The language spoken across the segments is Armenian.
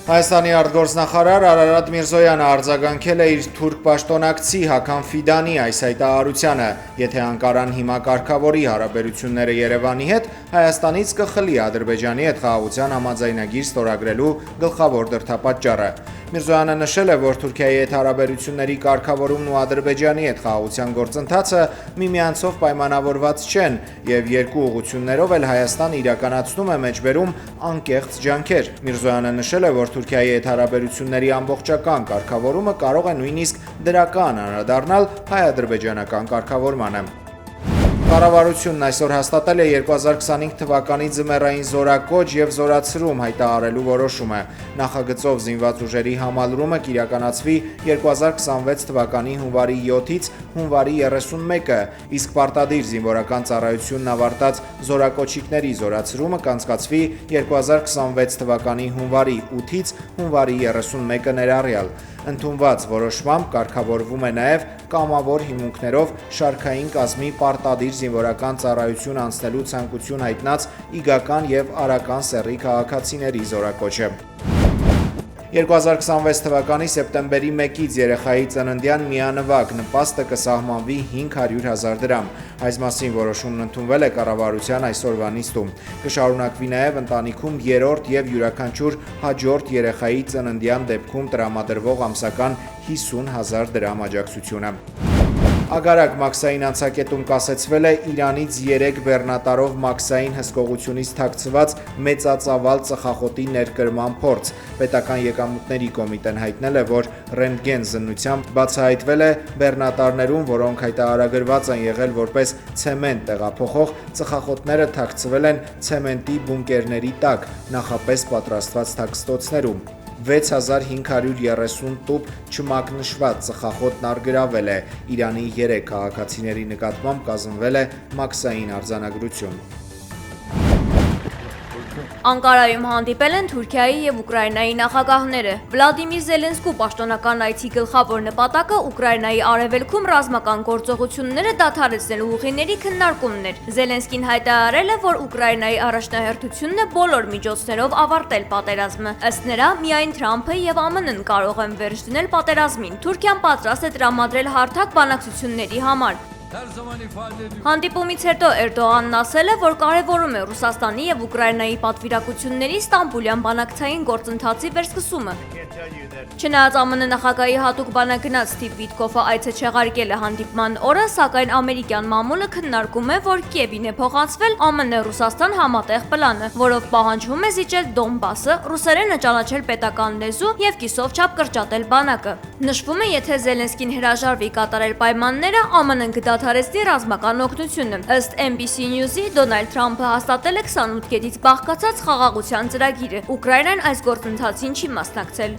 Հայաստանի արտգործնախարար Արարատ Միրզոյանը արձագանքել է իր թուրք պաշտոնակցի Հական Ֆիդանի այս հայտարարությանը. եթե Անկարան հիմա կարգավորի հարաբերությունները Երևանի հետ, Հայաստանից կխլի Ադրբեջանի հետ խաղաղության համաձայնագիր ստորագրելու գլխավոր դրդապատճառը։ Միրզոյանը նշել է, որ Թուրքիայի հետ հարաբերությունների կարգավորումն ու Ադրբեջանի հետ խաղաղության գործընթացը միմյանցով պայմանավորված չեն եւ երկու ուղղություններով էլ Հայաստանը իրականացնում է մեջբերում անկեղծ ջանքեր։ Միրզոյանը նշել է, որ Թուրքիայի հետ հարաբերությունների ամբողջական կարգավորումը կարող է նույնիսկ դրական անդրադառնալ հայ-ադրբեջանական կարգավորմանը։ Կառավարությունն այսօր հաստատել է 2025 թվականի ձմեռային զորակոչ եւ զորացրում հայտարարելու որոշումը։ Նախագծով զինված ուժերի համալրումը կիրականացվի 2026 թվականի հունվարի 7-ից հունվարի 31-ը, իսկ պարտադիր զինվորական ծառայությունն ավարտած զորակոչիկների զորացրումը կանցկացվի 2026 թվականի հունվարի 8-ից հունվարի 31-ը ներառյալ։ Ընդունված որոշմամբ կարգավորվում է նաև կամավոր հիմունքներով շարքային կազմի պարտադիր զինվորական ծառայություն անցնելու ցանկություն հայտնած իգական եւ արական սեռի քաղաքացիների զորակոչը։ 2026 թվականի սեպտեմբերի 1-ից երեխայի ծննդյան միանվագ նպաստը կսահմանվի 500,000 դրամ։ Այս մասին որոշումն ընդունվել է կառավարության այսօրվա նիստում։ Կշարունակվի նաև ընտանիքում երրորդ եւ յուրաքանչյուր հաջորդ երեխայի ծննդյան դեպքում տրամադրվող ամսական 50,000 դրամ աջակցությունը։ Ագարակ մաքսային անցակետում կասեցվել է Իրանից 3 բեռնատարով մաքսային հսկողությունից թաքցված մեծածավալ ծխախոտի ներկրման փորձ։ Պետական եկամուտների կոմիտեն հայտնել է, որ ռենտգեն զննությամբ բացահայտվել է բեռնատարներում, որոնք հայտարարագրված են եղել որպես ցեմենտ տեղափոխող, ծխախոտները թաքցվել են ցեմենտի բունկերների տակ, նախապես պատրաստված թաքստոցներում։ 6530 տուփ չմակնշված ծխախոտն առգրավել է։ Իրանի 3 քաղաքացիների նկատմամբ կազմվել է մաքսային արձանագրություն։ Անկարայում հանդիպել են Թուրքիայի եւ Ուկրաինայի նախագահները։ Վլադիմիր Զելենսկու պաշտոնական այցի գլխավոր նպատակը Ուկրաինայի արևելքում ռազմական գործողությունները դադարեցնելու ուղիների քննարկումն էր։ Զելենսկին հայտարարել է, որ Ուկրաինայի առաջնահերթությունն է բոլոր միջոցներով ավարտել պատերազմը։ Ըստ նրա, միայն Թրամփը եւ ԱՄՆ-ն կարող են վերջ դնել պատերազմին։ Թուրքիան պատրաստ է տրամադրել հարթակ բանակցությունների համար։ Հանդիպումից հետո Էրդողանն ասել է, որ կարևորում է Ռուսաստանի եւ Ուկրաինայի պատվիրակությունների Ստամբուլյան բանակցային գործընթացի վերսկսումը։ Չնայած ԱՄՆ նախագահի հատուկ բանագնաց Սթիվ Վիտկոֆը այցը չեղարկել է հանդիպման օրը, սակայն ամերիկյան մամուլը քննարկում է, որ Կիևին է փոխանցվել ԱՄՆ-Ռուսաստան համատեղ պլանը, որով պահանջվում է զիջել Դոնբասը, ռուսերենը ճանաչել պետական լեզու եւ կիսով չափ կրճատել բանակը։ Նշվում է, եթե Զելենսկին հրաժարվի կատարել պայմանները, ԱՄՆ-ն կդադարեցնի ռազմական օգնությունը։ Ըստ NBC News-ի Դոնալդ Թրամփը հաստատել է 28 կետից բաղկացած խաղաղության ծրագիրը։ Ուկրաինան այս գործընթացին չի մասնակցել։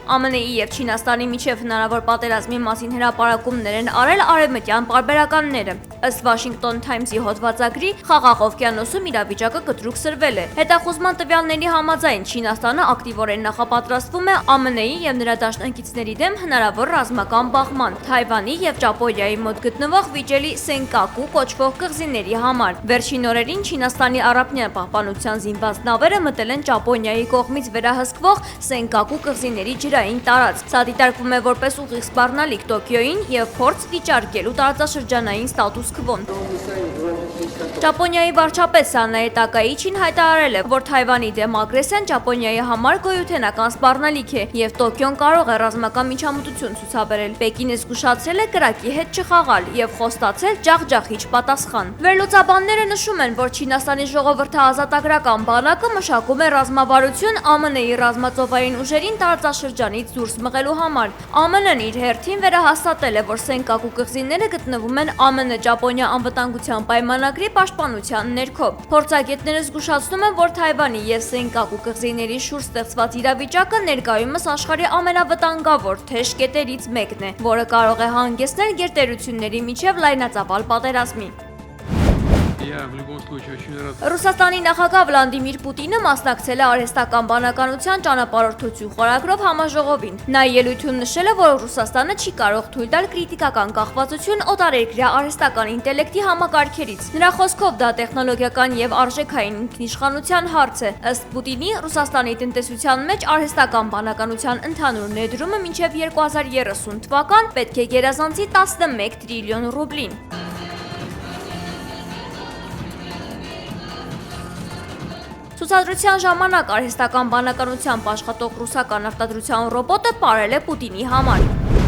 ԱՄՆ-ի եւ Չինաստանի միջև հնարավոր պատերազմի մասին հրապարակումներ են արել արևմտյան պարբերականները։ Ըստ Washington Times-ի հոդվածագրի, Խաղաղ օվկիանոսում իրավիճակը կտրուկ սրվել է։ Հետախուզման տվյալների համաձայն Չինաստանը ակտիվորեն նախապատրաստվում է ԱՄՆ-ի եւ նրա դաշնակիցների դեմ հնարավոր ռազմական բախման, Թայվանի եւ Ճապոնիայի մոտ գտնվող վիճելի Սենկակու կոչվող կղզիների համար։ Վերջին օրերին Չինաստանի առափնյա պահպանության զինված նավերը մտել են Ճապոնիայի կողմից վերահսկվող Սենկակու կղզիների ջրային տարածք։ Սա դիտարկվում է որպես ուղիղ սպառնալիք Տոկիոյին եւ փորձ վիճարկելու տարածաշրջանային ստատուս քվոն։ Ճապոնիայի վարչապետ Սանաե Տակաիչին հայտարարել է, որ Թայվանի դեմ ագրեսիան Ճապոնիայի համար գոյութենական սպառնալիք է եւ Տոկիոն կարող է ռազմական միջամտություն ցուցաբերել։ Պեկինը զգուշացրել է կրակի հետ չխաղալ եւ խոստացել ջախջախիչ պատասխան։ Վերլուծաբանները նշում են, որ Չինաստանի ժողովրդաազատագրական բանակը մշակում է ռազմավարություն ԱՄՆ-ի ռազմածովային ուժերին տարածաշրջանից դուրս մղելու համար։ ԱՄՆ-ն իր հերթին վերահաստատել է, որ Սենկակու կղզիները գտնվում են ԱՄՆ-Ճապոնիա անվտանգության պայմանագրի պաշտպանության ներքո։ Փորձագետները զգուշացնում են, որ Թայվանի եւ Սենկակու կղզիների շուրջ ստեղծված իրավիճակը ներկայումս աշխարհի ամենավտանգավոր թեժ կետերից մեկն է, որը կարող է հանգեցնել գերտերությունների միջև լայնածավալ պատերազմի։ Я в любом случае очень рад. Ռուսաստանի նախագահ Վլադիմիր Պուտինը մասնակցել է արհեստական բանականության ճանապարհորդություն խորագրով համաժողովին։ Նա ելույթում նշել է, որ Ռուսաստանը չի կարող թույլ տալ քրիտիկական կախվածություն օտարերկրյա արհեստական ինտելեկտի համակարգերից։ Նրա խոսքով դա տեխնոլոգիական եւ արժեքային ինքնիշխանության հարց է։ Ըստ Պուտինի, Ռուսաստանի տնտեսության մեջ արհեստական բանականության ընդհանուր ներդրումը մինչև 2030 թվական պետք է գերազանցի 11 տրիլիոն ռուբլին։ Ցուցադրության ժամանակ արհեստական բանականությամբ աշխատող ռուսական արտադրության ռոբոտը ապարել է Պուտինի համար։